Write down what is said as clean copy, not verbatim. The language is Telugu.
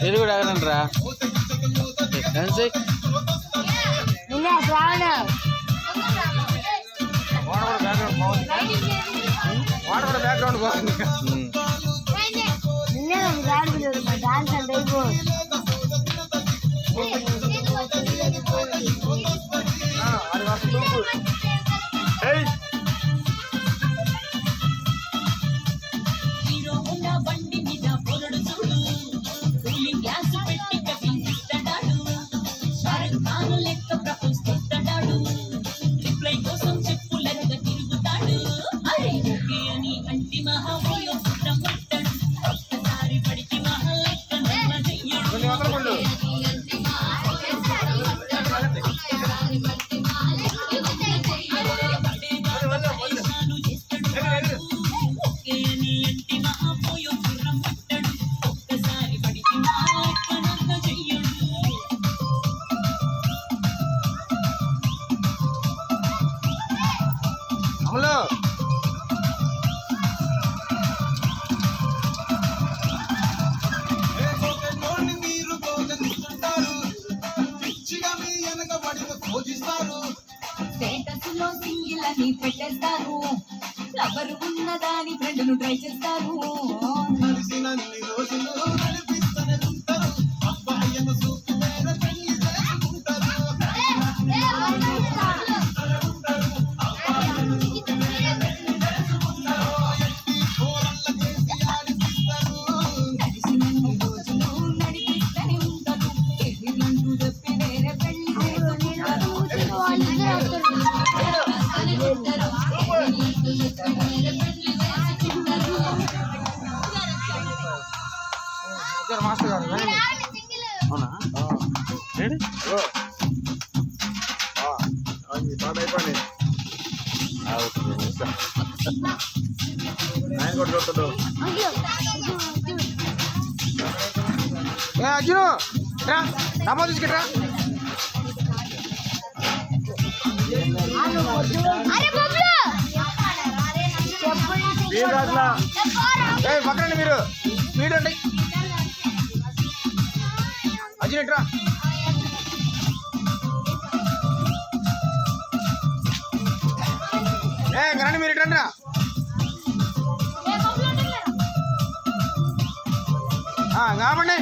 మీరు కూడా ఆగనండి రా వాటర్ బ్యాక్గ్రౌండ్ బాగుంది. స్టేటస్లో సింగిల్ అని పెట్టేస్తారు, ఎవరు ఉన్నదాని ఫ్రెండ్ను ట్రై చేస్తారు. మాస్టర్ గారు అవునా అయిపోయింది ఆయన కూడా చూస్తాడు. అర్జును డబ్బా తీసుకెట్రా. పక్కనండి మీరు స్పీడ్ అండి. అర్జున్ ఎట్రా రండి మీరు ఇటు రండిరా. కాబట్టి